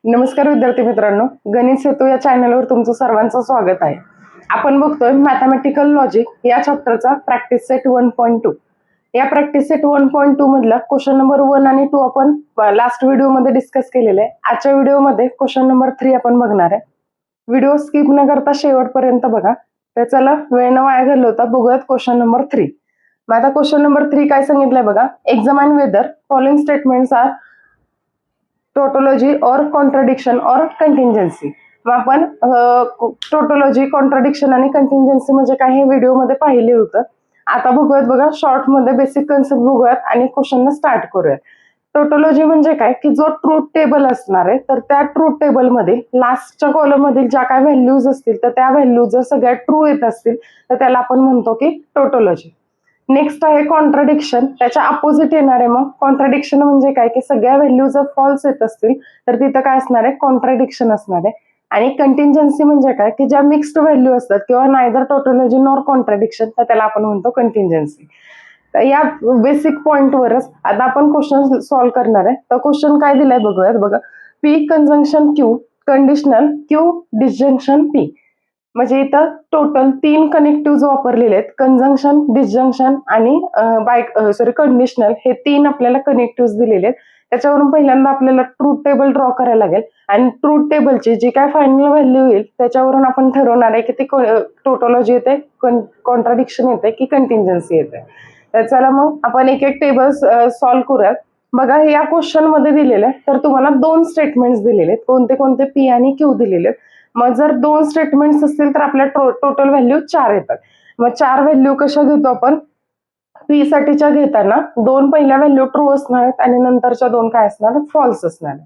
नमस्कार विद्यार्थी मित्रांनो, गणित सेतू या चॅनलवर तुमचं सर्वांचं स्वागत आहे. आपण बघतोय मॅथमॅटिकल लॉजिक या चॅप्टरचा प्रॅक्टिस सेट 1.2. या प्रॅक्टिस सेट 1.2 मधला क्वेश्चन नंबर 1 आणि 2 आपण लास्ट व्हिडिओ मध्ये डिस्कस केलेले आहे. आजच्या व्हिडिओमध्ये क्वेश्चन नंबर 3 आपण बघणार आहे. व्हिडिओ स्किप न करता शेवटपर्यंत बघा. तर चला वेळ न वाया घालवता बघूयात क्वेश्चन नंबर 3. मग आता क्वेश्चन नंबर 3 काय सांगितलंय बघा. Examine whether following statements are tautology or contradiction or contingency. मग आपण टोटोलॉजी, कॉन्ट्राडिक्शन आणि कंटिंजन्सी म्हणजे काय हे व्हिडिओमध्ये पाहिले होतं. आता बघूयात बघा, शॉर्ट मध्ये बेसिक कन्सेप्ट बघूयात आणि क्वेश्चन स्टार्ट करूयात. टोटोलॉजी म्हणजे काय की जो ट्रूथ टेबल असणार आहे, तर त्या ट्रूथ टेबल मध्ये लास्टच्या कॉलम मधील ज्या काय व्हॅल्यूज असतील तर त्या व्हॅल्यूज जर सगळ्या ट्रू येत असतील तर त्याला आपण म्हणतो की टोटोलॉजी. नेक्स्ट आहे कॉन्ट्राडिक्शन, त्याच्या अपोजिट येणार आहे. मग कॉन्ट्राडिक्शन म्हणजे काय की सगळ्या व्हॅल्यू जर फॉल्स येत असतील तर तिथं काय असणार आहे, कॉन्ट्राडिक्शन असणार आहे. आणि कंटिंजन्सी म्हणजे काय की ज्या मिक्स्ड व्हॅल्यू असतात किंवा नायदर टोटोलॉजी नॉर कॉन्ट्राडिक्शन, तर त्याला आपण म्हणतो कंटिंजन्सी. तर या बेसिक पॉइंटवरच आता आपण क्वेश्चन सॉल्व्ह करणार आहे. तर क्वेश्चन काय दिलाय बघूयात बघा. P conjunction Q conditional Q disjunction P. म्हणजे इथं टोटल 3 कनेक्टिव्ह वापरलेले आहेत. कंजंक्शन, डिसजंक्शन आणि कंडिशनल हे 3 आपल्याला कनेक्टिव्ह दिलेले आहेत. त्याच्यावरून पहिल्यांदा आपल्याला ट्रूथ टेबल ड्रॉ करायला लागेल आणि ट्रूथ टेबलची जी काय फायनल व्हॅल्यू येईल त्याच्यावरून आपण ठरवणार आहे की ती टोटोलॉजी येते, कॉन्ट्राडिक्शन येते की कंटिंजन्सी येते. तर चला मग आपण एक एक टेबल सॉल्व्ह करूयात. बघा, या क्वेश्चन मध्ये दिलेले तर तुम्हाला 2 स्टेटमेंट्स दिलेले आहेत. कोणते कोणते, पी आणि क्यू दिलेले आहेत. मग जर 2 स्टेटमेंट्स असतील तर आपल्या टोटल व्हॅल्यू 4 येतात. मग 4 व्हॅल्यू कशा घेतो आपण, पी साठीच्या घेताना 2 पहिल्या व्हॅल्यू ट्रू असणार आहेत आणि नंतरच्या 2 काय असणार, फॉल्स असणार.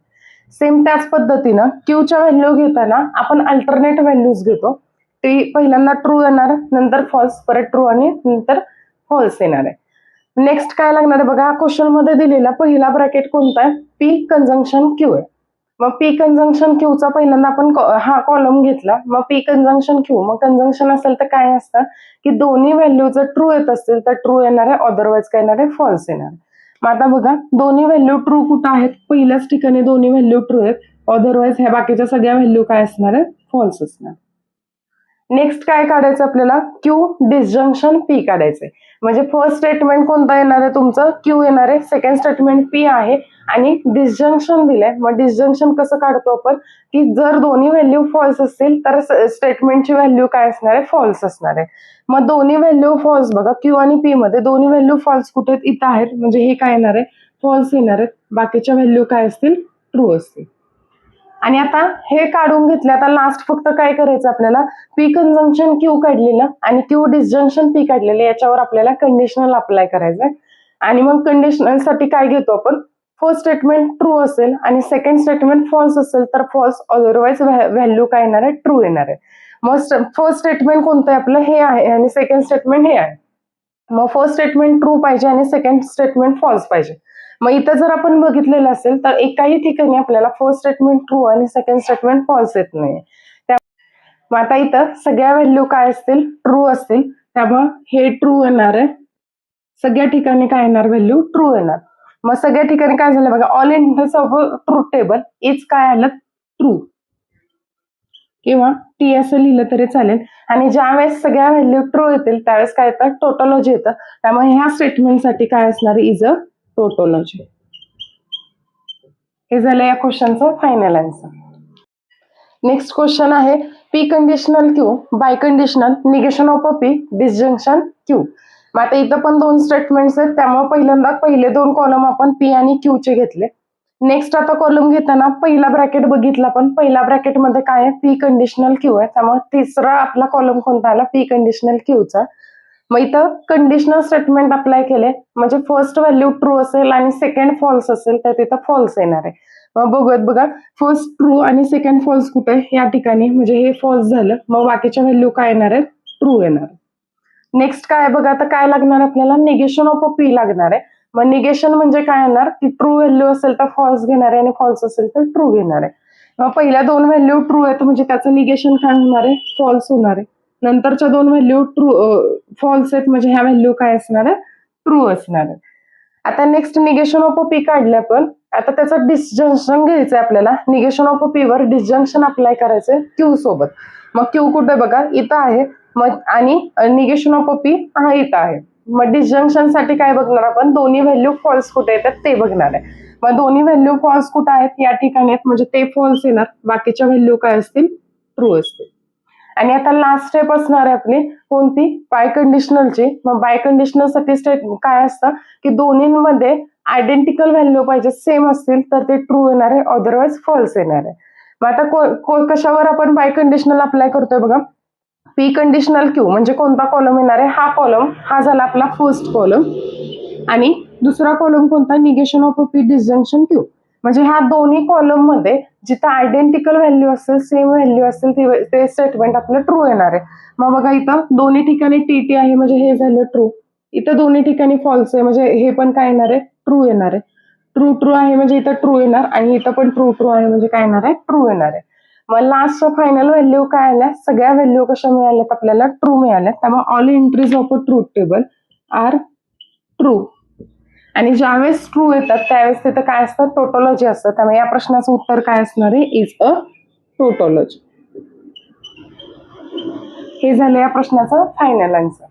सेम त्याच पद्धतीनं क्यूच्या व्हॅल्यू घेताना आपण अल्टरनेट व्हॅल्यूज घेतो. ती पहिल्यांदा ट्रू येणार, नंतर फॉल्स, परत ट्रू आणि नंतर फॉल्स येणार आहे. नेक्स्ट काय लागणार आहे बघा, क्वेश्चन मध्ये दिलेला पहिला ब्रॅकेट कोणता आहे, पी कंजंक्शन क्यू आहे. मग पी कंजंक्शन क्यूचा पहिल्यांदा आपण हा कॉलम घेतला. मग पी कंजंक्शन क्यू, मग कंजंक्शन असेल तर काय असतं की दोन्ही व्हॅल्यू जर ट्रू येत असतील तर ट्रू येणार आहे, अदरवाईज काय येणार आहे, फॉल्स येणार. मग आता बघा, दोन्ही व्हॅल्यू ट्रू कुठं आहेत, पहिल्याच ठिकाणी दोन्ही व्हॅल्यू ट्रू आहेत, अदरवाईज ह्या बाकीच्या सगळ्या व्हॅल्यू काय असणार आहे, फॉल्स असणार. नेक्स्ट काय काढायचं आपल्याला, क्यू डिसजंक्शन पी काढायचंय. म्हणजे फर्स्ट स्टेटमेंट कोणता येणार आहे तुमचं, क्यू येणार आहे. सेकंड स्टेटमेंट पी आहे आणि डिसजंक्शन दिलंय. मग डिसजंक्शन कसं काढतो आपण की जर दोन्ही व्हॅल्यू फॉल्स असतील तर स्टेटमेंटची व्हॅल्यू काय असणार आहे, फॉल्स असणार आहे. मग दोन्ही व्हॅल्यू फॉल्स बघा, क्यू आणि पी मध्ये दोन्ही व्हॅल्यू फॉल्स कुठे आहेत, इथं आहेत. म्हणजे हे काय येणार आहे, फॉल्स येणार आहेत. बाकीच्या व्हॅल्यू काय असतील, ट्रू असतील. आणि आता हे काढून घेतले. आता लास्ट फक्त काय करायचं आपल्याला, पी कंजंक्शन क्यू काढलेलं आणि क्यू डिसजंक्शन पी काढलेलं, याच्यावर आपल्याला कंडिशनल अप्लाय करायचंय. आणि मग कंडिशनल साठी काय घेतो आपण, फर्स्ट स्टेटमेंट ट्रू असेल आणि सेकंड स्टेटमेंट फॉल्स असेल तर फॉल्स, अदरवाईज व्हॅल्यू काय येणार आहे, ट्रू येणार आहे. मग फर्स्ट स्टेटमेंट कोणतं आहे आपलं, हे आहे आणि सेकंड स्टेटमेंट हे आहे. मग फर्स्ट स्टेटमेंट ट्रू पाहिजे आणि सेकंड स्टेटमेंट फॉल्स पाहिजे. मग इथं जर आपण बघितलेलं असेल तर एकाही ठिकाणी आपल्याला फर्स्ट स्टेटमेंट ट्रू आणि सेकंड स्टेटमेंट फॉल्स येत नाही. मग आता इथं सगळ्या व्हॅल्यू काय असतील, ट्रू असतील. त्यामुळे हे ट्रू येणार आहे, सगळ्या ठिकाणी काय येणार, व्हॅल्यू ट्रू येणार. मग सगळ्या ठिकाणी काय झालं बघा, all इंटर्स of truth table is काय आलं, ट्रू किंवा टी असं लिहिलं तरी चालेल. आणि ज्या वेळेस सगळ्या व्हॅल्यू ट्रू येतील त्यावेळेस काय येतं, टोटोलॉजी येतं. त्यामुळे ह्या स्टेटमेंटसाठी काय असणार, इज अ टोटोलॉजी. हे झालं या क्वेश्चनचं फायनल आन्सर. नेक्स्ट क्वेश्चन आहे, P conditional Q biconditional negation of a P disjunction Q. मग आता इथं पण 2 स्टेटमेंट्स आहेत, त्यामुळे पहिल्यांदा पहिले 2 कॉलम आपण पी आणि क्यू चे घेतले. नेक्स्ट आता कॉलम घेताना पहिला ब्रॅकेट बघितला, पण पहिल्या ब्रॅकेट मध्ये काय आहे, पी कंडिशनल क्यू आहे. त्यामुळे तिसरा आपला कॉलम कोणता आला, पी कंडिशनल क्यूचा. मग इथं कंडिशनल स्टेटमेंट अप्लाय केले, म्हणजे फर्स्ट व्हॅल्यू ट्रू असेल आणि सेकंड फॉल्स असेल तर तिथं फॉल्स येणार आहे. मग बघूयात बघा, फर्स्ट ट्रू आणि सेकंड फॉल्स कुठे आहे, या ठिकाणी. म्हणजे हे फॉल्स झालं, मग बाकीच्या व्हॅल्यू काय येणार आहे, ट्रू येणार. नेक्स्ट काय बघा, आता काय लागणार आपल्याला, निगेशन ऑफ अ पी लागणार आहे. मग निगेशन म्हणजे काय येणार की ट्रू व्हॅल्यू असेल तर फॉल्स घेणार आहे आणि फॉल्स असेल तर ट्रू घेणार आहे. मग पहिल्या 2 व्हॅल्यू ट्रू आहेत म्हणजे त्याचं निगेशन काय होणार आहे, फॉल्स होणार आहे. नंतरच्या 2 व्हॅल्यू ट्रू फॉल्स आहेत म्हणजे ह्या व्हॅल्यू काय असणार आहे, ट्रू असणार आहे. आता next negation of a P काढले आपण आता त्याचं डिसजंक्शन घ्यायचंय आपल्याला. निगेशन ऑफ पी वर डिसजंक्शन अप्लाय करायचंय क्यू सोबत. मग क्यू कुठे बघा इथं आहे, मग आणि निगेशन ऑफ पी हा इथं आहे. मग डिसजंक्शन साठी काय बघणार आपण, दोन्ही व्हॅल्यू फॉल्स कुठे येतात ते बघणार आहे. मग दोन्ही व्हॅल्यू फॉल्स कुठे आहेत या ठिकाणी आहेत, म्हणजे ते फॉल्स येणार, बाकीच्या व्हॅल्यू काय असतील, ट्रू असतील. आणि आता लास्ट स्टेप असणार आहे आपली कोणती, बाय कंडिशनलची. मग बाय कंडिशनल साठी स्टेट काय असतं की दोन्हीमध्ये आयडेंटिकल व्हॅल्यू पाहिजे, सेम असतील तर ते ट्रू येणार आहे, अदरवाइज फॉल्स येणार आहे. मग आता कशावर आपण बाय कंडिशनल अप्लाय करतोय बघा, पी कंडिशनल क्यू म्हणजे कोणता कॉलम येणार आहे, हा कॉलम, हा झाला आपला फर्स्ट कॉलम. आणि दुसरा कॉलम कोणता, negation of P disjunction Q. म्हणजे ह्या दोन्ही कॉलम मध्ये जिथं आयडेंटिकल व्हॅल्यू असेल, सेम व्हॅल्यू असेल, ते स्टेटमेंट आपलं ट्रू येणार आहे. मग बघा इथं दोन्ही ठिकाणी टी आहे, म्हणजे हे झालं ट्रू. इथं दोन्ही ठिकाणी फॉल्स आहे, म्हणजे हे पण काय येणार आहे, ट्रू येणार आहे. ट्रू ट्रू आहे म्हणजे इथं ट्रू येणार, आणि इथं पण ट्रू ट्रू आहे म्हणजे काय येणार आहे, ट्रू येणार आहे. मग लास्ट फायनल व्हॅल्यू काय आल्या, सगळ्या व्हॅल्यू कशा मिळाल्यात आपल्याला, ट्रू मिळाल्या. त्यामुळे all entries of a truth table are true. आणि ज्यावेळेस ट्रू येतात त्यावेळेस तिथं काय असतं, टोटोलॉजी असतं. त्यामुळे या प्रश्नाचं उत्तर काय असणार आहे, इज अ टोटोलॉजी. हे झालं या प्रश्नाचं फायनल आन्सर.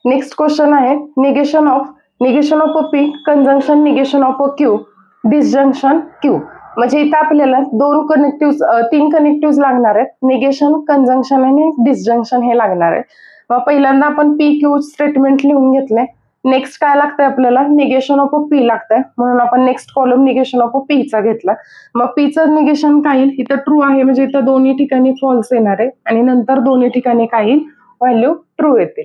नेक्स्ट क्वेश्चन आहे negation of a P conjunction negation of a Q disjunction Q. म्हणजे इथं आपल्याला तीन कनेक्टिव्ह लागणार आहेत, निगेशन, कंजंक्शन आणि डिसजंक्शन हे लागणार आहे. मग पहिल्यांदा आपण पी क्यू स्टेटमेंट लिहून घेतले. नेक्स्ट काय लागतंय आपल्याला, निगेशन ऑफ अ पी लागतंय, म्हणून आपण next column negation of a P चा घेतला. मग पीचं निगेशन काय येईल, इथं ट्रू आहे म्हणजे इथं दोन्ही ठिकाणी फॉल्स येणार आहे, आणि नंतर दोन्ही ठिकाणी काय येईल, व्हॅल्यू ट्रू येतील.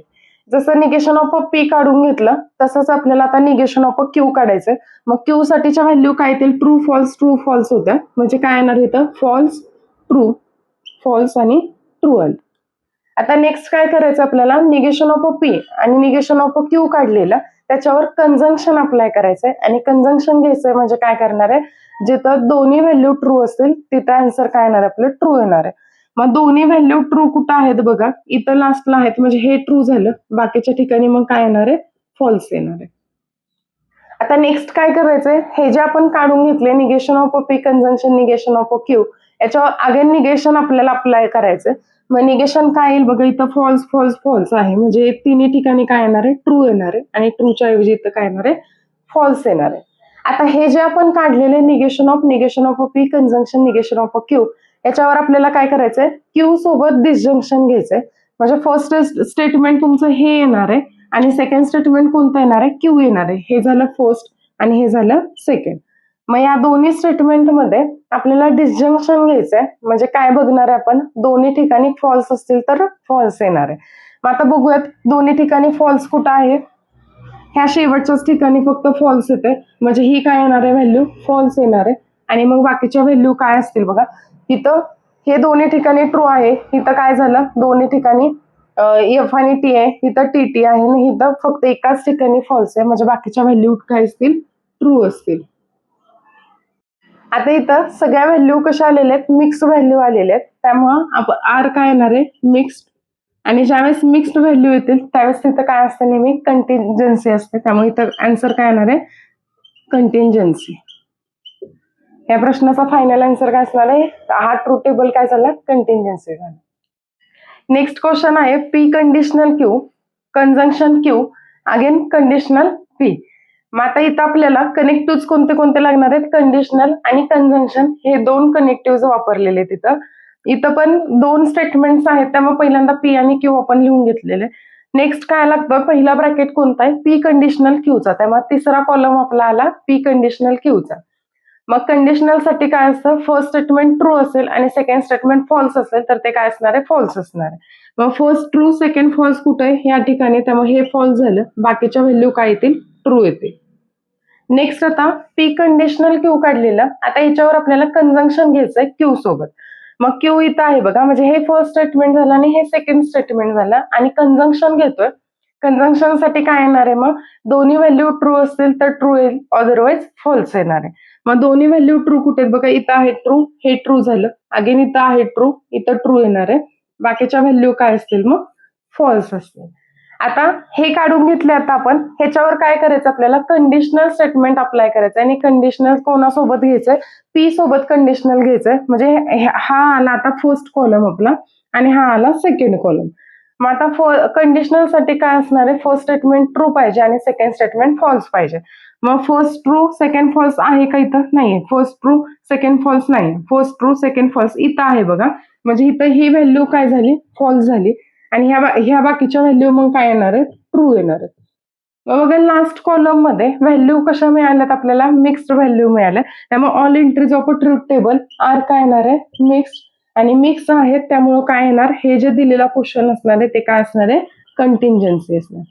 जसं निगेशन ऑफ अ पी काढून घेतलं तसंच आपल्याला आता निगेशन ऑफ अ क्यू काढायचंय. मग क्यू साठीच्या व्हॅल्यू काय येतील, ट्रू फॉल्स होत्या, म्हणजे काय येणार इथं, फॉल्स ट्रू, फॉल्स आणि ट्रू आलं. आता नेक्स्ट काय करायचं आपल्याला, निगेशन ऑफ अ पी आणि निगेशन ऑफ अ क्यू काढलेलं त्याच्यावर कंजंक्शन अप्लाय करायचंय. आणि कंजंक्शन घ्यायचंय म्हणजे काय करणार आहे, जिथं दोन्ही व्हॅल्यू ट्रू असतील तिथं आन्सर काय येणार आपलं, ट्रू येणार आहे. मग दोन्ही व्हॅल्यू ट्रू कुठं आहेत बघा, इथं लास्टला आहेत, म्हणजे हे ट्रू झालं, बाकीच्या ठिकाणी मग काय येणार आहे, फॉल्स येणार आहे. आता नेक्स्ट काय करायचंय, हे जे आपण काढून घेतले negation of a P conjunction negation of a Q, याच्यावर अगेन निगेशन आपल्याला अप्लाय करायचंय. मग निगेशन काय येईल बघा, इथं फॉल्स फॉल्स फॉल्स आहे, म्हणजे तिन्ही ठिकाणी काय येणार आहे, ट्रू येणार आहे, आणि ट्रूच्या ऐवजी इथं काय येणार आहे, फॉल्स येणार आहे. आता हे जे आपण काढलेले negation of a P conjunction negation of a Q, याच्यावर आपल्याला काय करायचंय, क्यू सोबत डिसजंक्शन घ्यायचंय. म्हणजे फर्स्ट स्टेटमेंट तुमचं हे येणार आहे, आणि सेकंड स्टेटमेंट कोणतं येणार आहे, क्यू येणार आहे. हे झालं फर्स्ट आणि हे झालं सेकंड. मग या दोन्ही स्टेटमेंटमध्ये आपल्याला डिसजंक्शन घ्यायचंय, म्हणजे काय बघणार आहे आपण, दोन्ही ठिकाणी फॉल्स असतील तर फॉल्स येणार आहे. मग आता बघूयात दोन्ही ठिकाणी फॉल्स कुठं आहे, ह्या शेवटच्याच ठिकाणी फक्त फॉल्स येते, म्हणजे ही काय येणार आहे, व्हॅल्यू फॉल्स येणार आहे. आणि मग बाकीच्या व्हॅल्यू काय असतील बघा, इथं हे दोन्ही ठिकाणी ट्रू आहे, इथं काय झालं, दोन्ही ठिकाणी एफ आणि टी आहे, इथं टी टी आहे, आणि इथं फक्त एकाच ठिकाणी फॉल्स आहे, म्हणजे बाकीच्या व्हॅल्यू काय असतील, ट्रू असतील. आता इथं सगळ्या व्हॅल्यू कशा आलेल्या आहेत, मिक्स व्हॅल्यू आलेल्या आहेत, त्यामुळं आर काय येणार आहे, मिक्स्ड. आणि ज्यावेळेस मिक्स्ड व्हॅल्यू येतील त्यावेळेस तिथं काय असतं, नेहमी कंटिंजन्सी असते, त्यामुळे इथं आन्सर काय येणार आहे, कंटिंजन्सी. या प्रश्नाचा फायनल आन्सर काय असणार आहे, हा ट्रू टेबल काय झाला, कंटिंजन्सी झाला. नेक्स्ट क्वेश्चन आहे P conditional Q conjunction Q again conditional P. मग आता इथं आपल्याला कनेक्टिव्ह कोणते कोणते लागणार आहेत, कंडिशनल आणि कंजंक्शन हे दोन कनेक्टिव्ह वापरलेले आहेत. इथं पण दोन स्टेटमेंट्स आहेत, त्यामुळे पहिल्यांदा पी आणि क्यू आपण लिहून घेतलेले. नेक्स्ट काय लागतं, पहिला ब्रॅकेट कोणता आहे, पी कंडिशनल क्यूचा, त्यामुळे तिसरा कॉलम आपला आला पी कंडिशनल क्यूचा. मग कंडिशनल साठी काय असतं, फर्स्ट स्टेटमेंट ट्रू असेल आणि सेकंड स्टेटमेंट फॉल्स असेल तर ते काय असणार आहे, फॉल्स असणार आहे. मग फर्स्ट ट्रू सेकंड फॉल्स कुठे आहे, या ठिकाणी, त्यामुळे हे फॉल्स झालं, बाकीच्या व्हॅल्यू काय येतील, ट्रू येतील. नेक्स्ट आता पी कंडिशनल क्यू काढलेलं, आता याच्यावर आपल्याला कंजंक्शन घ्यायचंय क्यू सोबत. मग क्यू इथं आहे बघा, म्हणजे हे फर्स्ट स्टेटमेंट झालं आणि हे सेकंड स्टेटमेंट झालं, आणि कंजंक्शन घेतोय. कंजंक्शन साठी काय येणार आहे, मग दोन्ही व्हॅल्यू ट्रू असतील तर ट्रू येईल, अदरवाइज फॉल्स येणार आहे. मग दोन्ही व्हॅल्यू ट्रू कुठे आहेत बघा, इथं आहे ट्रू, हे ट्रू झालं, अगेन इथं आहे ट्रू, इथं ट्रू येणार आहे, बाकीच्या व्हॅल्यू काय असतील, मग फॉल्स असतील. आता हे काढून घेतले. आता आपण ह्याच्यावर काय करायचं, आपल्याला कंडिशनल स्टेटमेंट अप्लाय करायचं आणि कंडिशनल कोणासोबत घ्यायचंय, पी सोबत कंडिशनल घ्यायचंय. म्हणजे हा आला आता फर्स्ट कॉलम आपला आणि हा आला सेकंड कॉलम. मग आता कंडिशनल साठी काय असणार आहे, फर्स्ट स्टेटमेंट ट्रू पाहिजे आणि सेकंड स्टेटमेंट फॉल्स पाहिजे. मग फर्स्ट ट्रू सेकंड फॉल्स आहे का इथं, नाहीये. फर्स्ट ट्रू सेकंड फॉल्स नाही, फर्स्ट ट्रू सेकंड फॉल्स इथं आहे बघा. म्हणजे इथं ही व्हॅल्यू काय झाली, फॉल्स झाली आणि ह्या बाकीच्या व्हॅल्यू मग काय येणार आहे, ट्रू येणार आहे. बघा लास्ट कॉलम मध्ये व्हॅल्यू कशा मिळाल्यात आपल्याला, मिक्स्ड व्हॅल्यू मिळाल्या. त्यामुळे all entries of a truth table are काय येणार आहे, मिक्स्ड. आणि मिक्स आहेत त्यामुळे काय येणार, हे जे दिलेला क्वेश्चन असणार आहे ते काय असणार आहे, कंटिंजन्सी असणार.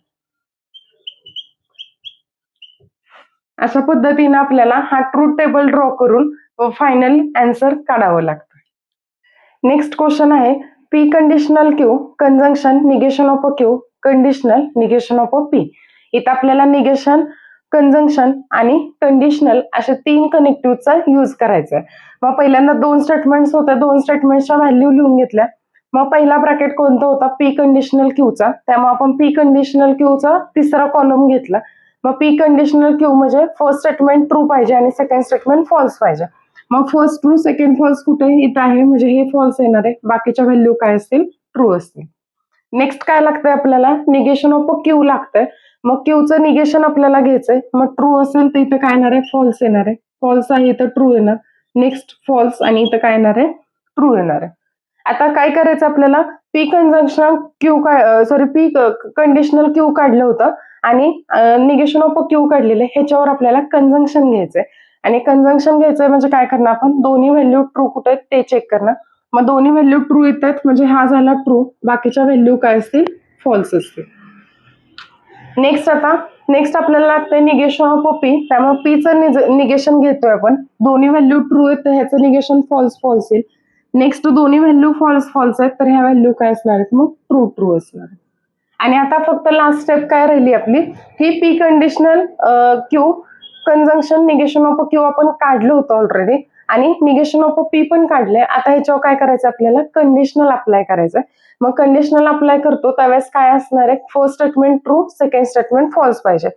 अशा पद्धतीने आपल्याला हा ट्रूथ टेबल ड्रॉ करून फायनल आन्सर काढावं लागतं. नेक्स्ट क्वेश्चन आहे, P conditional Q conjunction negation of a Q conditional negation of a P. इथं आपल्याला निगेशन, कंजंक्शन आणि कंडिशनल अशा 3 कनेक्टिव्हचा यूज करायचा आहे. मग पहिल्यांदा 2 स्टेटमेंट्स होत्या, 2 स्टेटमेंट्सच्या व्हॅल्यू लिहून घेतल्या. मग पहिला ब्रॅकेट कोणता होता, पी कंडिशनल क्यूचा. त्यामुळे आपण पी कंडिशनल क्यूचा तिसरा कॉलम घेतला. मग पी कंडिशनल क्यू म्हणजे फर्स्ट स्टेटमेंट ट्रू पाहिजे आणि सेकंड स्टेटमेंट फॉल्स पाहिजे. मग फर्स्ट ट्रू सेकंड फॉल्स कुठे, इथं आहे. म्हणजे हे फॉल्स येणार आहे, बाकीच्या व्हॅल्यू काय असतील, ट्रू असतील. नेक्स्ट काय लागतंय आपल्याला, निगेशन ऑफ अ क्यू लागतंय. मग क्यूचं निगेशन आपल्याला घ्यायचंय. मग ट्रू असेल तर इथं काय येणार आहे, फॉल्स येणार आहे. फॉल्स आहे इथं ट्रू येणार. नेक्स्ट फॉल्स आणि इथं काय येणार आहे, ट्रू येणार आहे. आता काय करायचं आपल्याला, P conjunction Q P conditional Q काढलं होतं आणि निगेशन ऑफ अ क्यू काढलेले, ह्याच्यावर आपल्याला कंजंक्शन घ्यायचंय. आणि कंजंक्शन घ्यायचंय म्हणजे काय करणार आपण, दोन्ही व्हॅल्यू ट्रू कुठे आहेत ते चेक करणार. मग दोन्ही व्हॅल्यू ट्रू येतात म्हणजे हा झाला ट्रू, बाकीच्या व्हॅल्यू काय असतील, फॉल्स असतील. नेक्स्ट आपल्याला लागतंय निगेशन ऑफ अ पी. त्यामुळे पीचं निगेशन घेतोय आपण. दोन्ही व्हॅल्यू ट्रू आहेत तर ह्याचं निगेशन फॉल्स फॉल्स येईल. नेक्स्ट दोन्ही व्हॅल्यू फॉल्स फॉल्स आहेत तर ह्या व्हॅल्यू काय असणार आहेत, मग ट्रू ट्रू असणार. आणि आता फक्त लास्ट स्टेप काय राहिली आपली, ही P conditional Q conjunction negation of a Q आपण काढलं होतं ऑलरेडी आणि निगेशन ऑफ अ पी पण काढले. आता ह्याच्यावर काय करायचं आपल्याला, कंडिशनल अप्लाय करायचं. मग कंडिशनल अप्लाय करतो त्यावेळेस काय असणार आहे, first statement true second statement false पाहिजे.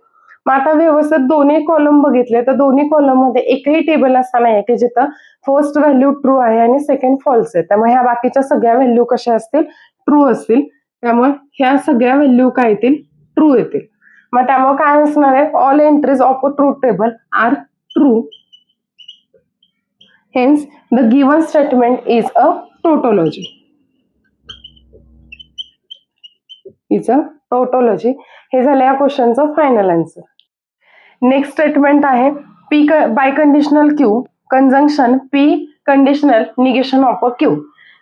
मग आता व्यवस्थित दोन्ही कॉलम बघितले तर दोन्ही कॉलम मध्ये एकही टेबल असा नाही की जिथं फर्स्ट व्हॅल्यू ट्रू आहे आणि सेकंड फॉल्स आहे. त्यामुळे ह्या बाकीच्या सगळ्या व्हॅल्यू कशा असतील, ट्रू असतील. त्यामुळे ह्या सगळ्या व्हॅल्यू काय येतील, ट्रू येतील. मग त्यामुळे काय असणार आहे, all entries of a truth table are true. Hence the given statement is a tautology. Is a tautology. हे झालं या क्वेश्चनचं फायनल आन्सर. नेक्स्ट स्टेटमेंट आहे, P biconditional Q conjunction P conditional negation of a Q.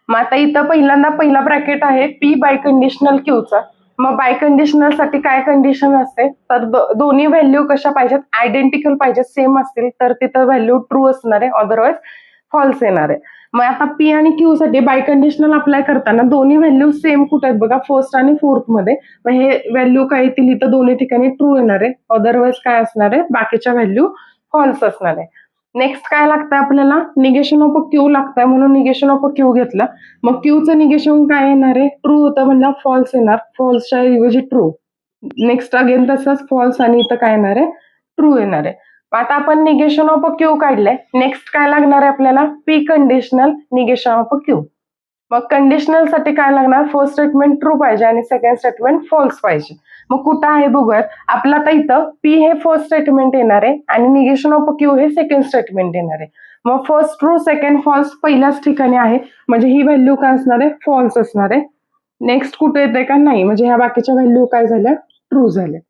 मग आता इथं पहिल्यांदा पहिला ब्रॅकेट आहे पी बाय कंडिशनल क्यूचा. मग बाय कंडिशनल साठी काय कंडिशन असते, तर दोन्ही व्हॅल्यू कशा पाहिजेत, आयडेंटिकल पाहिजेत, सेम असतील तर तिथं व्हॅल्यू ट्रू असणार आहे, अदरवाईज फॉल्स येणार आहे. मग आता पी आणि क्यू साठी बाय कंडिशनल अप्लाय करताना दोन्ही व्हॅल्यू सेम कुठे आहेत बघा, फर्स्ट आणि फोर्थ मध्ये. मग हे व्हॅल्यू काय येतील, इथं दोन्ही ठिकाणी ट्रू येणार आहे, अदरवाईज काय असणार आहे, बाकीच्या व्हॅल्यू फॉल्स असणार आहे. नेक्स्ट काय लागतं आपल्याला, निगेशन ऑफ अ क्यू लागतंय म्हणून निगेशन ऑफ अ क्यू घेतला. मग क्यूचं निगेशन काय येणार आहे, ट्रू होतं म्हणलं फॉल्स येणार, फॉल्सच्या ऐवजी ट्रू. नेक्स्ट अगेन तसंच फॉल्स आणि इथं काय येणार आहे, ट्रू येणार आहे. आता आपण निगेशन ऑफ अ क्यू काढलंय. नेक्स्ट काय लागणार आहे आपल्याला, P conditional negation of a Q. मग कंडिशनल साठी काय लागणार, फर्स्ट स्टेटमेंट ट्रू पाहिजे आणि सेकंड स्टेटमेंट फॉल्स पाहिजे. मग कुठं आहे बघूयात, आपलं आता इथं पी हे फर्स्ट स्टेटमेंट येणार आहे आणि निगेशन ऑफ अ क्यू हे सेकंड स्टेटमेंट येणार आहे. मग फर्स्ट ट्रू सेकंड फॉल्स पहिल्याच ठिकाणी आहे म्हणजे ही व्हॅल्यू काय असणार आहे, फॉल्स असणार आहे. नेक्स्ट कुठे येते का, नाही. म्हणजे ह्या बाकीच्या व्हॅल्यू काय झाल्या, ट्रू झाल्या.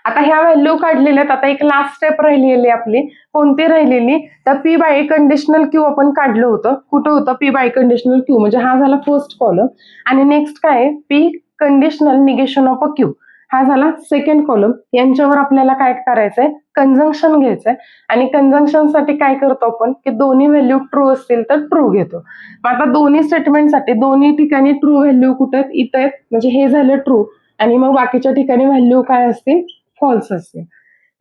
आता ह्या व्हॅल्यू काढलेल्या आहेत. आता एक लास्ट स्टेप राहिलेली आपली, कोणती राहिलेली, तर पी बाय कंडिशनल क्यू आपण काढलं होतं. कुठं होतं, पी बाय कंडिशनल क्यू म्हणजे हा झाला फर्स्ट कॉलम. आणि नेक्स्ट काय आहे, P conditional negation of a Q हा झाला सेकंड कॉलम. यांच्यावर आपल्याला काय करायचंय, कंजंक्शन घ्यायचंय. आणि कंजंक्शन साठी काय करतो आपण, की दोन्ही व्हॅल्यू ट्रू असतील तर ट्रू घेतो. मग आता दोन्ही स्टेटमेंटसाठी दोन्ही ठिकाणी ट्रू व्हॅल्यू कुठे आहेत, इथं आहेत. म्हणजे हे झालं ट्रू आणि मग बाकीच्या ठिकाणी व्हॅल्यू काय असतील, फॉल्स असते.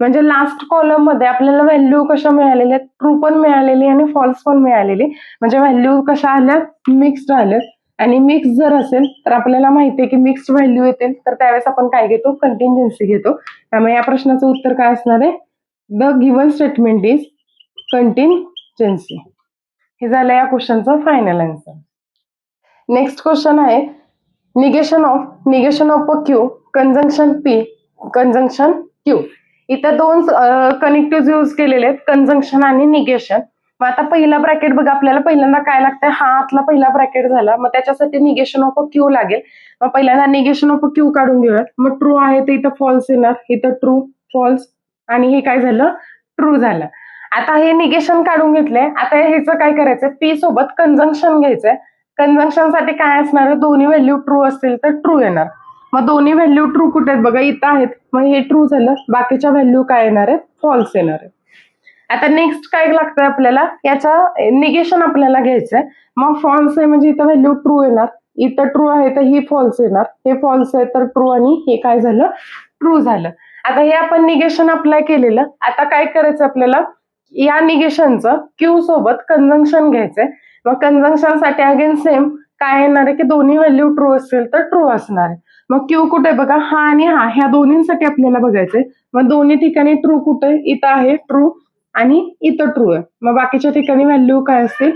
म्हणजे लास्ट कॉलम मध्ये आपल्याला व्हॅल्यू कशा मिळालेल्या, ट्रू पण मिळालेली आणि फॉल्स पण मिळालेली. म्हणजे व्हॅल्यू कशा आल्या, मिक्स्ड आल्या. आणि मिक्स जर असेल तर आपल्याला माहिती आहे की मिक्स्ड व्हॅल्यू येतील, तर त्यावेळेस आपण काय घेतो, कंटिंजन्सी घेतो. त्यामुळे या प्रश्नाचं उत्तर काय असणार आहे, the given statement is contingency. हे झालं या क्वेश्चनचं फायनल आन्सर. नेक्स्ट क्वेश्चन आहे negation of a Q conjunction P conjunction Q. इथं दोन कनेक्टिव्ह यूज केलेले आहेत, कंजंक्शन आणि निगेशन. मग आता पहिला ब्रॅकेट बघा, आपल्याला पहिल्यांदा काय लागतंय, हा आतला पहिला ब्रॅकेट झाला, मग त्याच्यासाठी निगेशन ऑफ अ क्यू लागेल. मग पहिल्यांदा निगेशन ऑफ अ क्यू काढून घेऊयात. मग ट्रू आहे तर इथं फॉल्स येणार, इथं ट्रू फॉल्स, आणि हे काय झालं, ट्रू झालं. आता हे निगेशन काढून घेतलंय. आता ह्याचं काय करायचंय, पी सोबत कंजंक्शन घ्यायचंय. कंजंक्शन साठी काय असणार आहे, दोन्ही व्हॅल्यू ट्रू असतील तर ट्रू येणार. मग दोन्ही व्हॅल्यू ट्रू कुठे आहेत बघा, इथं आहेत. मग हे ट्रू झालं, बाकीच्या व्हॅल्यू काय येणार आहेत, फॉल्स येणार आहे. आता नेक्स्ट काय लागतंय आपल्याला, याचा निगेशन आपल्याला घ्यायचंय. मग फॉल्स आहे म्हणजे इथं व्हॅल्यू ट्रू येणार, इथं ट्रू आहे तर ही फॉल्स येणार, हे फॉल्स आहे तर ट्रू, आणि हे काय झालं, ट्रू झालं. आता हे आपण निगेशन अप्लाय केलेलं. आता काय करायचं आपल्याला, या निगेशनचं क्यू सोबत कंजंक्शन घ्यायचंय. मग कंजंक्शन साठी अगेन सेम काय येणार आहे की दोन्ही व्हॅल्यू ट्रू असतील तर ट्रू असणार आहे. मग क्यू कुठे बघा, हा आणि हा, ह्या दोन्हींसाठी आपल्याला बघायचंय. मग दोन्ही ठिकाणी ट्रू कुठे, इथं आहे ट्रू आणि इथं ट्रू आहे. मग बाकीच्या ठिकाणी व्हॅल्यू काय असतील,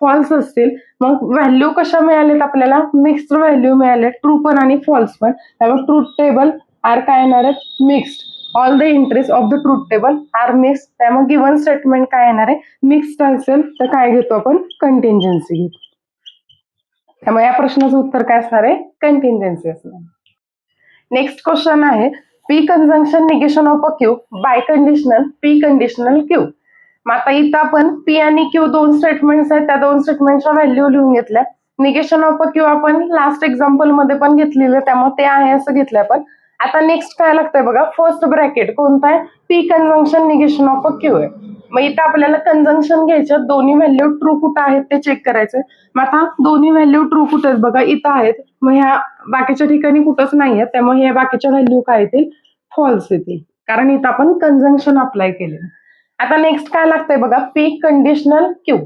फॉल्स असतील. मग व्हॅल्यू कशा मिळालेत आपल्याला, मिक्स्ड व्हॅल्यू मिळाले, ट्रू पण आणि फॉल्स पण. त्यामुळे ट्रूथ टेबल आर काय येणार आहेत, mixed. All the entries of the truth table are mixed. त्यामुळे गिव्हन स्टेटमेंट काय येणार आहे, मिक्स्ड असेल तर काय घेतो आपण, कंटिंजन्सी घेतो. त्यामुळे या प्रश्नाचं उत्तर काय असणार आहे, कंटिंजन्सी असणार. नेक्स्ट क्वेश्चन आहे P conjunction negation of a Q biconditional P conditional Q. मग आता इथं आपण पी आणि क्यू दोन स्टेटमेंट्स आहेत, त्या दोन स्टेटमेंटच्या व्हॅल्यू लिहून घेतल्या. निगेशन ऑफ अ क्यू आपण लास्ट एक्झाम्पल मध्ये पण घेतलेलं, त्यामुळे ते आहे असं घेतलंय आपण. आता नेक्स्ट काय लागतंय बघा, फर्स्ट ब्रॅकेट कोणता आहे, P conjunction negation of a Q आहे. मग इथं आपल्याला कंजंक्शन घ्यायचं, दोन्ही व्हॅल्यू ट्रू कुठं आहेत ते चेक करायचं. मग आता दोन्ही व्हॅल्यू ट्रू कुठे आहेत बघा, इथं आहेत. मग ह्या बाकीच्या ठिकाणी कुठंच नाही आहेत, त्यामुळे ह्या बाकीच्या व्हॅल्यू काय येतील, फॉल्स येतील, कारण इथं आपण कंजंक्शन अप्लाय केले. आता नेक्स्ट काय लागतंय बघा, पी कंडिशनल क्यू.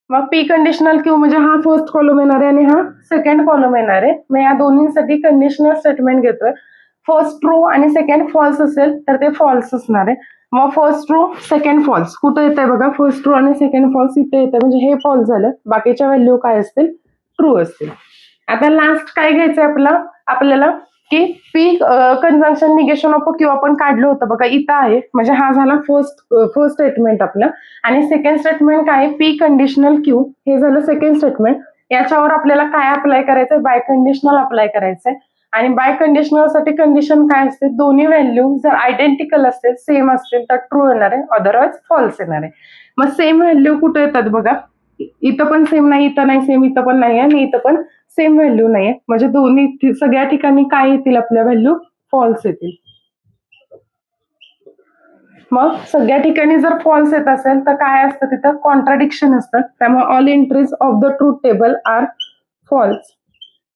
मग पी कंडिशनल क्यू म्हणजे हा फर्स्ट कॉलम येणार आहे आणि हा सेकंड कॉलम येणार आहे. मग या दोन्हींसाठी कंडिशनल स्टेटमेंट घेतोय. फर्स्ट ट्रू आणि सेकंड फॉल्स असेल तर ते फॉल्स असणार आहे. मग फर्स्ट ट्रू सेकंड फॉल्स कुठं येत आहे बघा, फर्स्ट ट्रू आणि सेकंड फॉल्स इथे येतं, म्हणजे हे फॉल्स झालं, बाकीच्या व्हॅल्यू काय असतील, ट्रू असतील. आता लास्ट काय घ्यायचंय आपल्याला की P conjunction negation of Q आपण काढलं होतं बघा, इथं आहे. म्हणजे हा झाला फर्स्ट स्टेटमेंट आपलं, आणि सेकंड स्टेटमेंट काय, पी कंडिशनल क्यू, हे झालं सेकंड स्टेटमेंट. याच्यावर आपल्याला काय अप्लाय करायचंय, बाय कंडिशनल अप्लाय करायचंय. आणि बाय कंडिशनल साठी कंडिशन काय असते, दोन्ही व्हॅल्यू जर आयडेंटिकल असतील, सेम असतील तर ट्रू येणार आहे, अदरवाइज फॉल्स येणार आहे. मग सेम व्हॅल्यू कुठे येतात बघा, इथं पण सेम नाही, इथं नाही सेम, इथं पण नाही आणि इथं पण सेम व्हॅल्यू नाहीये. म्हणजे दोन्ही सगळ्या ठिकाणी काय येतील आपल्या व्हॅल्यू, फॉल्स येतील. मग सगळ्या ठिकाणी जर फॉल्स येत असेल तर काय असतं, तिथं कॉन्ट्राडिक्शन असतं. त्यामुळे all entries of the truth table are false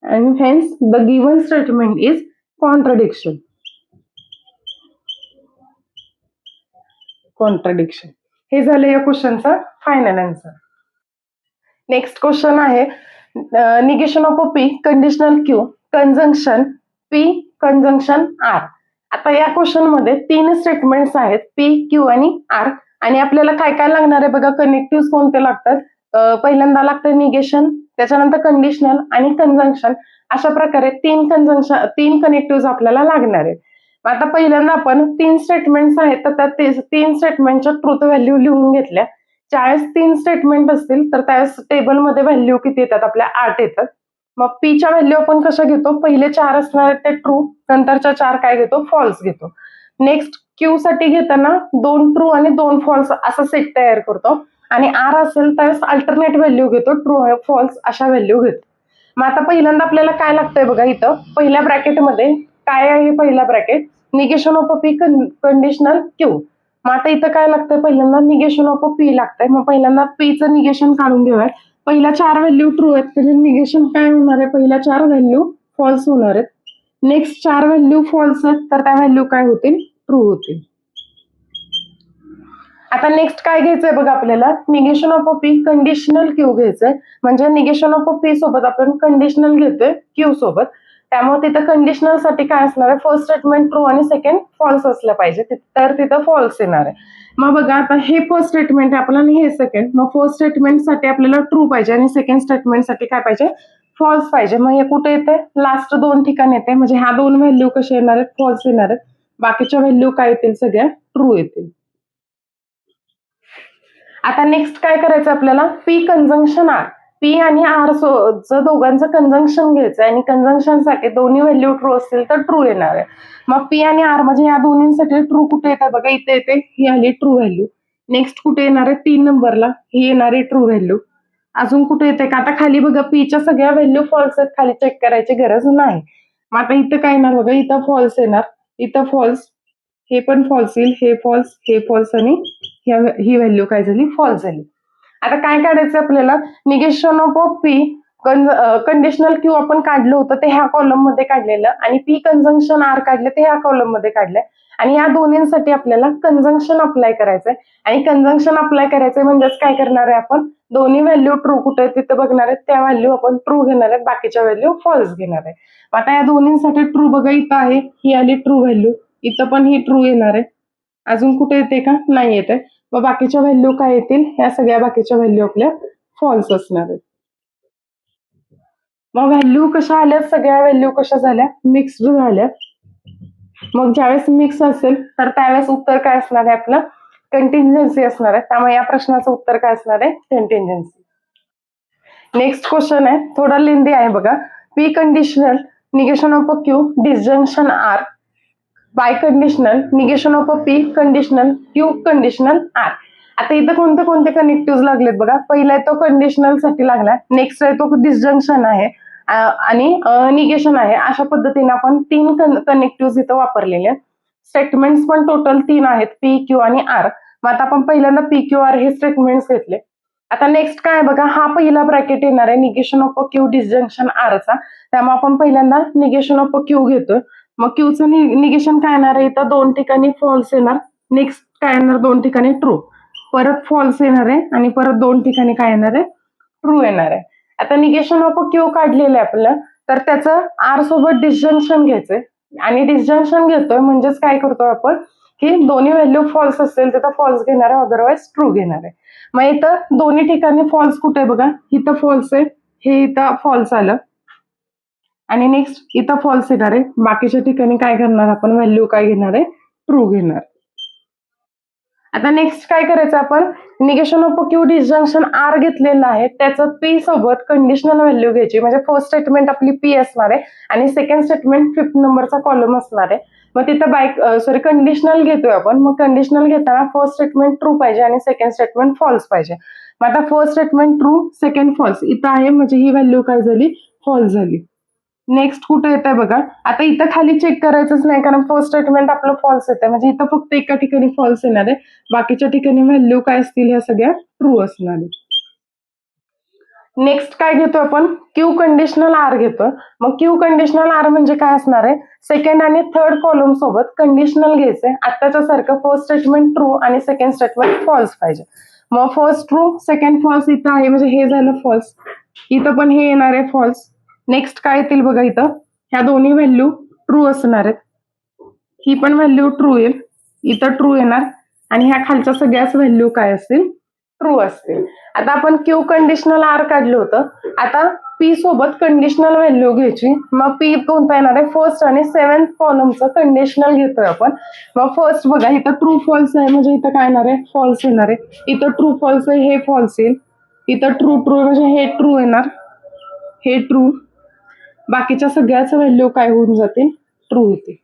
and hence the given statement is contradiction. हे झालं या क्वेश्चनचा फायनल आन्सर. नेक्स्ट क्वेश्चन आहे negation of a P conditional Q conjunction P conjunction R. आता या क्वेश्चन मध्ये 3 स्टेटमेंट्स आहेत, P Q आणि आर. आणि आपल्याला काय काय लागणार आहे बघा, कनेक्टिव्ह कोणते लागतात, पहिल्यांदा लागतं निगेशन, त्याच्यानंतर कंडिशनल आणि कंजंक्शन. अशा प्रकारे 3 कनेक्टिव्ह आपल्याला लागणार आहेत. आता पहिल्यांदा आपण 3 स्टेटमेंट्स आहेत, तर त्या 3 स्टेटमेंटच्या ट्रूथ व्हॅल्यू लिहून घेतल्या. 3 स्टेटमेंट असतील तर त्या टेबलमध्ये व्हॅल्यू किती येतात, आपल्या 8 येतात. मग पीच्या व्हॅल्यू आपण कशा घेतो, पहिले 4 असणार ते ट्रू, नंतरच्या 4 काय घेतो, फॉल्स घेतो. नेक्स्ट क्यू साठी घेताना 2 ट्रू आणि 2 फॉल्स असा सेट तयार करतो. आणि आर असेल तर अल्टरनेट व्हॅल्यू घेतो, ट्रू फॉल्स अशा व्हॅल्यू घेतो. मग आता पहिल्यांदा आपल्याला काय लागतंय बघा, इथं पहिल्या ब्रॅकेटमध्ये काय आहे, पहिला bracket negation of a P conditional Q. मग आता इथं काय लागतंय, पहिल्यांदा निगेशन ऑफ अ पी लागतंय. मग पहिल्यांदा पीचं निगेशन काढून घेऊया. पहिल्या 4 व्हॅल्यू ट्रू आहेत, म्हणजे निगेशन काय होणार आहे, पहिल्या 4 व्हॅल्यू फॉल्स होणार आहेत. नेक्स्ट 4 व्हॅल्यू फॉल्स आहेत, तर त्या व्हॅल्यू काय होतील, ट्रू होतील. आता नेक्स्ट काय घ्यायचंय बघा आपल्याला, negation of a P conditional Q घ्यायचंय. म्हणजे निगेशन ऑफ अ पी सोबत आपण कंडिशनल घेतोय क्यू सोबत. त्यामुळे तिथं कंडिशनल साठी काय असणार आहे, फर्स्ट स्टेटमेंट ट्रू आणि सेकंड फॉल्स असलं पाहिजे, तर तिथं फॉल्स येणार आहे. मग बघा आता हे फर्स्ट स्टेटमेंट आहे आपलं आणि हे सेकंड. मग फर्स्ट स्टेटमेंट साठी आपल्याला ट्रू पाहिजे आणि सेकंड स्टेटमेंट साठी काय पाहिजे, फॉल्स पाहिजे. मग हे कुठे येते, लास्ट दोन ठिकाणी येते. म्हणजे ह्या दोन व्हॅल्यू कशा येणार आहेत, फॉल्स येणार आहेत. बाकीच्या व्हॅल्यू काय येतील, सगळ्या ट्रू येतील. आता नेक्स्ट काय करायचं आपल्याला, पी कंजंक्शन आर. पी आणि आर दोघांचं कंजंक्शन घ्यायचं आणि कंजंक्शन साठी दोन्ही व्हॅल्यू ट्रू असतील तर ट्रू येणार आहे. मग पी आणि आर म्हणजे या दोन्हींसाठी ट्रू कुठे येतात बघा, इथे येते, ही आली ट्रू व्हॅल्यू. नेक्स्ट कुठे येणार आहे, 3 नंबरला ही येणारी ट्रू व्हॅल्यू. अजून कुठे येते का, आता खाली बघा पीच्या सगळ्या व्हॅल्यू फॉल्स आहेत, खाली चेक करायची गरज नाही. मग आता इथं काय येणार बघा, इथं फॉल्स येणार, इथं फॉल्स, हे पण फॉल्स येईल, हे फॉल्स, हे फॉल्स आणि ही व्हॅल्यू काय झाली, फॉल्स झाली. आता काय काढायचं आपल्याला, negation of P conditional Q आपण काढलं होतं ते ह्या कॉलम मध्ये काढलेलं आणि पी कंजंक्शन आर काढले ते ह्या कॉलम मध्ये काढलंय. आणि या दोन्हींसाठी आपल्याला कंजंक्शन अप्लाय करायचंय. आणि कंजंक्शन अप्लाय करायचंय म्हणजेच काय करणार आहे, आपण दोन्ही व्हॅल्यू ट्रू कुठे तिथे बघणार आहेत, त्या व्हॅल्यू आपण ट्रू घेणार आहेत, बाकीच्या व्हॅल्यू फॉल्स घेणार आहे. आता या दोन्हींसाठी ट्रू बघा, इथं आहे, ही आली ट्रू व्हॅल्यू, इथं पण ही ट्रू येणार आहे. अजून कुठे येते का, नाही येते. मग बाकीच्या व्हॅल्यू काय येतील, ह्या सगळ्या बाकीच्या व्हॅल्यू आपल्या फॉल्स असणार आहेत. मग व्हॅल्यू कशा आल्या, सगळ्या व्हॅल्यू कशा झाल्या, मिक्स्ड झाल्या. मग ज्यावेळेस मिक्स असेल तर त्यावेळेस उत्तर काय असणार आहे, आपलं कंटिंजन्सी असणार आहे. त्यामुळे या प्रश्नाचं उत्तर काय असणार आहे, कंटिंजन्सी. नेक्स्ट क्वेश्चन आहे, थोडा लेंदी आहे बघा. P conditional negation of a Q disjunction R, biconditional negation of a P conditional Q conditional R. आता इथं कोणते कोणते कनेक्टिव्ह लागलेत बघा. पहिला तो कंडिशनल साठी लागला, नेक्स्ट आहे तो डिसजंक्शन आहे आणि निगेशन आहे. अशा पद्धतीने आपण 3 कनेक्टिव्ह इथं वापरलेले आहेत. स्टेटमेंट्स पण टोटल 3 आहेत, पी क्यू आणि आर. मग आता आपण पहिल्यांदा पी क्यू आर हे स्टेटमेंट्स घेतले. आता नेक्स्ट काय बघा, हा पहिला ब्रॅकेट येणार आहे negation of a Q disjunction आरचा. त्यामुळे आपण पहिल्यांदा निगेशन ऑफ अ क्यू घेतोय. मग क्यूचं निगेशन काय येणार आहे, इथं 2 ठिकाणी फॉल्स येणार. नेक्स्ट काय येणार, 2 ठिकाणी ट्रू, परत फॉल्स येणार आहे आणि परत 2 ठिकाणी काय येणार आहे, ट्रू येणार आहे. आता निगेशन ऑफ अ क्यू काढलेलं आहे आपलं, तर त्याचं आर सोबत डिसजंक्शन घ्यायचंय. आणि डिसजंक्शन घेतोय म्हणजेच काय करतोय आपण, की दोन्ही व्हॅल्यू फॉल्स असेल तर फॉल्स घेणार आहे, अदरवाइज ट्रू घेणार आहे. मग इथं दोन्ही ठिकाणी फॉल्स कुठे आहे बघा, इथं फॉल्स आहे, हे इथं फॉल्स आलं आणि नेक्स्ट इथं फॉल्स येणार आहे. बाकीच्या ठिकाणी काय करणार आपण, व्हॅल्यू काय घेणार आहे, ट्रू घेणार. आता नेक्स्ट काय करायचं, आपण negation of Q disjunction R घेतलेलं आहे, त्याचं पी सोबत कंडिशनल व्हॅल्यू घ्यायची. म्हणजे फर्स्ट स्टेटमेंट आपली पी असणार आहे आणि सेकंड स्टेटमेंट 5th नंबरचा कॉलम असणार आहे. मग तिथं कंडिशनल घेतोय आपण. मग कंडिशनल घेताना फर्स्ट स्टेटमेंट ट्रू पाहिजे आणि सेकंड स्टेटमेंट फॉल्स पाहिजे. मग आता first statement true, second false इथं आहे, म्हणजे ही व्हॅल्यू काय झाली, फॉल्स झाली. नेक्स्ट कुठे येत आहे बघा, आता इथं खाली चेक करायचंच नाही कारण फर्स्ट स्टेटमेंट आपलं फॉल्स येत आहे. म्हणजे इथं फक्त एका ठिकाणी फॉल्स येणार आहे, बाकीच्या ठिकाणी व्हॅल्यू काय असतील, ह्या सगळ्या ट्रू असणार आहे. नेक्स्ट काय घेतो आपण, क्यू कंडिशनल आर घेतो. मग क्यू कंडिशनल आर म्हणजे काय असणार आहे, सेकंड आणि थर्ड कॉलम सोबत कंडिशनल घ्यायचंय. आताच्या सारखं फर्स्ट स्टेटमेंट ट्रू आणि सेकंड स्टेटमेंट फॉल्स पाहिजे. मग फर्स्ट ट्रू सेकंड फॉल्स इथं आहे, म्हणजे हे झालं फॉल्स, इथं पण हे येणार आहे फॉल्स. नेक्स्ट काय येतील बघा, इथं ह्या दोन्ही व्हॅल्यू ट्रू असणार आहेत, ही पण व्हॅल्यू ट्रू येईल, इथं ट्रू येणार आणि ह्या खालच्या सगळ्याच व्हॅल्यू काय असतील, ट्रू असतील. आता आपण क्यू कंडिशनल आर काढलं होतं, आता पी सोबत कंडिशनल व्हॅल्यू घ्यायची. मग पी कोणता येणार आहे, फर्स्ट आणि 7th कॉलमचं कंडिशनल घेतोय आपण. मग फर्स्ट बघा, इथं ट्रू फॉल्स आहे म्हणजे इथं काय येणार आहे, फॉल्स येणार आहे. इथं ट्रू फॉल्स आहे, हे फॉल्स येईल. इथं ट्रू ट्रू म्हणजे हे ट्रू येणार, हे ट्रू. बाकीच्या सगळ्याच व्हॅल्यू काय होऊन जातील, ट्रू होतील.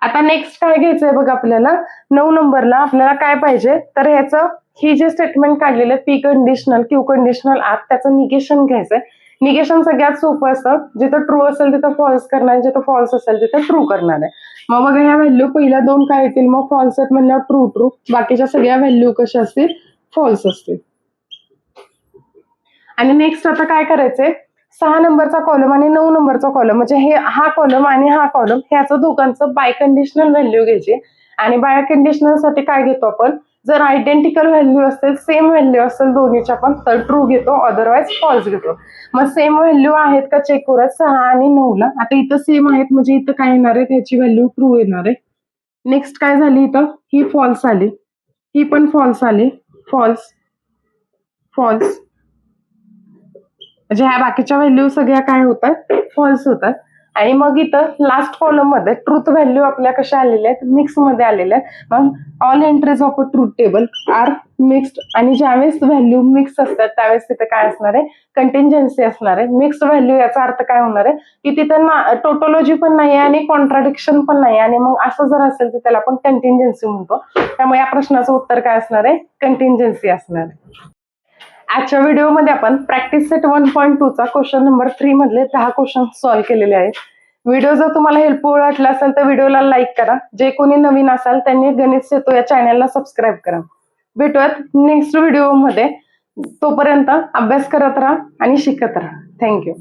आता नेक्स्ट काय घ्यायचंय बघा, आपल्याला 9 नंबरला आपल्याला काय पाहिजे, तर ह्याचं ही जे स्टेटमेंट काढलेलं P conditional Q conditional R, त्याचं निगेशन घ्यायचंय. निगेशन सगळ्यात सोपं असतं, जिथं ट्रू असेल तिथं फॉल्स करणार, जिथं फॉल्स असेल तिथं ट्रू करणार आहे. मग बघा ह्या व्हॅल्यू पहिल्या 2 काय येतील, मग फॉल्स आहेत म्हणल्यावर ट्रू ट्रू, बाकीच्या सगळ्या व्हॅल्यू कशा असतील, फॉल्स असतील. आणि नेक्स्ट आता काय करायचंय, 6 नंबरचा कॉलम आणि 9 नंबरचा कॉलम म्हणजे हे हा कॉलम आणि हा कॉलम ह्याचं दोघांचं बाय कंडिशनल व्हॅल्यू घ्यायची. आणि बाय कंडिशनल साठी काय घेतो आपण, जर आयडेंटिकल व्हॅल्यू असेल, सेम व्हॅल्यू असेल दोन्हीच्या पण, तर ट्रू घेतो, अदरवाइज फॉल्स घेतो. मग सेम व्हॅल्यू आहेत का चेक करूया. 6 आणि 9 ला आता इथं सेम आहेत म्हणजे इथं काय येणार आहे, त्याची व्हॅल्यू ट्रू येणार आहे. नेक्स्ट काय झाली, इथं ही फॉल्स आली, ही पण फॉल्स आली, फॉल्स फॉल्स. म्हणजे ह्या बाकीच्या व्हॅल्यू सगळ्या काय होतात, फॉल्स होतात. आणि मग इथं लास्ट कॉलम मध्ये ट्रूथ व्हॅल्यू आपल्या कशा आलेल्या आहेत, मिक्स मध्ये आलेल्या आहेत. मग all entries of a truth table are mixed. आणि ज्यावेळेस व्हॅल्यू मिक्स असतात त्यावेळेस तिथे काय असणार आहे, कंटिंजन्सी असणार आहे. मिक्स्ड व्हॅल्यू याचा अर्थ काय होणार आहे की तिथं टोटोलॉजी पण नाही आणि कॉन्ट्राडिक्शन पण नाही, आणि मग असं जर असेल तर त्याला आपण कंटिंजन्सी म्हणतो. त्यामुळे या प्रश्नाचं उत्तर काय असणार आहे, कंटिंजन्सी असणार आहे. आजच्या व्हिडिओमध्ये आपण प्रॅक्टिस सेट 1.2 चा क्वेश्चन नंबर 3 मधले 10 क्वेश्चन सॉल्व्ह केलेले आहेत. व्हिडिओ जर तुम्हाला हेल्पफुल वाटला असेल तर व्हिडिओला लाईक करा. जे कोणी नवीन असाल त्यांनी गणित सेतू या चॅनलला सबस्क्राईब करा. भेटूयात नेक्स्ट व्हिडिओमध्ये. तोपर्यंत अभ्यास करत राहा आणि शिकत राहा. थँक्यू.